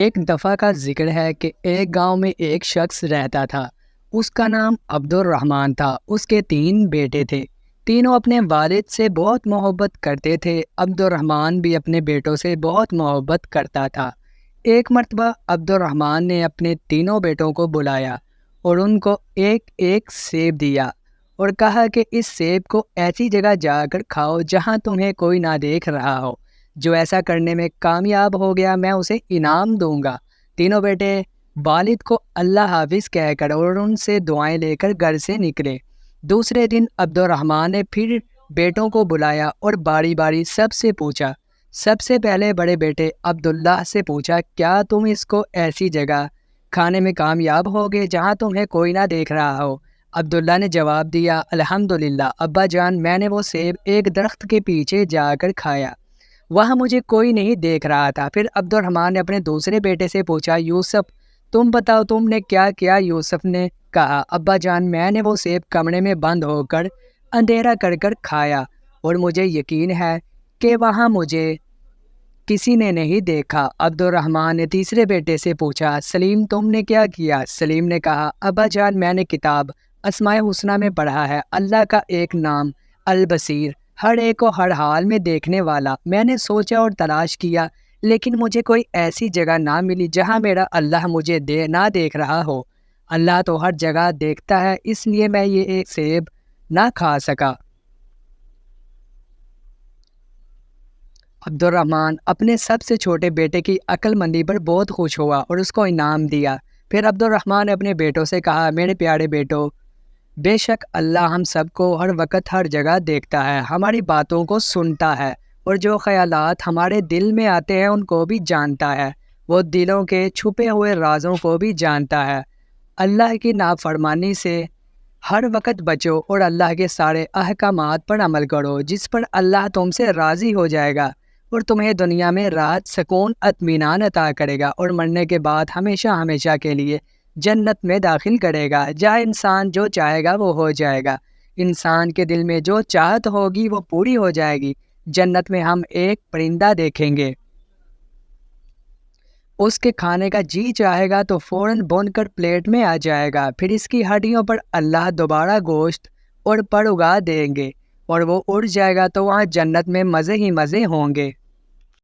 ایک دفعہ کا ذکر ہے کہ ایک گاؤں میں ایک شخص رہتا تھا۔ اس کا نام عبد الرحمن تھا۔ اس کے 3 بیٹے تھے۔ تینوں اپنے والد سے بہت محبت کرتے تھے۔ عبد الرحمن بھی اپنے بیٹوں سے بہت محبت کرتا تھا۔ ایک مرتبہ عبد الرحمن نے اپنے تینوں بیٹوں کو بلایا اور ان کو ایک ایک سیب دیا اور کہا کہ اس سیب کو ایسی جگہ جا کر کھاؤ جہاں تمہیں کوئی نہ دیکھ رہا ہو۔ جو ایسا کرنے میں کامیاب ہو گیا میں اسے انعام دوں گا۔ تینوں بیٹے والد کو اللہ حافظ کہہ کر اور ان سے دعائیں لے کر گھر سے نکلے۔ دوسرے دن عبد الرحمن نے پھر بیٹوں کو بلایا اور باری باری سب سے پوچھا۔ سب سے پہلے بڑے بیٹے عبداللہ سے پوچھا، کیا تم اس کو ایسی جگہ کھانے میں کامیاب ہوگے جہاں تمہیں کوئی نہ دیکھ رہا ہو؟ عبداللہ نے جواب دیا، الحمدللہ ابا جان، میں نے وہ سیب ایک درخت کے پیچھے جا کر کھایا، وہاں مجھے کوئی نہیں دیکھ رہا تھا۔ پھر عبد الرحمن نے اپنے دوسرے بیٹے سے پوچھا، یوسف تم بتاؤ تم نے کیا کیا؟ یوسف نے کہا، ابا جان میں نے وہ سیب کمرے میں بند ہو کر اندھیرا کر کر کھایا اور مجھے یقین ہے کہ وہاں مجھے کسی نے نہیں دیکھا۔ عبد الرحمن نے تیسرے بیٹے سے پوچھا، سلیم تم نے کیا کیا؟ سلیم نے کہا، ابا جان میں نے کتاب اسماء الحسنی میں پڑھا ہے، اللہ کا ایک نام البصیر، ہر ایک کو ہر حال میں دیکھنے والا۔ میں نے سوچا اور تلاش کیا لیکن مجھے کوئی ایسی جگہ نہ ملی جہاں میرا اللہ مجھے نہ دیکھ رہا ہو۔ اللہ تو ہر جگہ دیکھتا ہے، اس لیے میں یہ ایک سیب نہ کھا سکا۔ عبد الرحمن اپنے سب سے چھوٹے بیٹے کی عقل مندی پر بہت خوش ہوا اور اس کو انعام دیا۔ پھر عبد الرحمن نے اپنے بیٹوں سے کہا، میرے پیارے بیٹوں، بے شک اللہ ہم سب کو ہر وقت ہر جگہ دیکھتا ہے، ہماری باتوں کو سنتا ہے اور جو خیالات ہمارے دل میں آتے ہیں ان کو بھی جانتا ہے۔ وہ دلوں کے چھپے ہوئے رازوں کو بھی جانتا ہے۔ اللہ کی نافرمانی سے ہر وقت بچو اور اللہ کے سارے احکامات پر عمل کرو، جس پر اللہ تم سے راضی ہو جائے گا اور تمہیں دنیا میں راحت، سکون، اطمینان عطا کرے گا اور مرنے کے بعد ہمیشہ ہمیشہ کے لیے جنت میں داخل کرے گا، جہاں انسان جو چاہے گا وہ ہو جائے گا۔ انسان کے دل میں جو چاہت ہوگی وہ پوری ہو جائے گی۔ جنت میں ہم ایک پرندہ دیکھیں گے، اس کے کھانے کا جی چاہے گا تو فوراً بن کر پلیٹ میں آ جائے گا، پھر اس کی ہڈیوں پر اللہ دوبارہ گوشت اور پر اگا دیں گے اور وہ اڑ جائے گا تو وہاں جنت میں مزے ہی مزے ہوں گے۔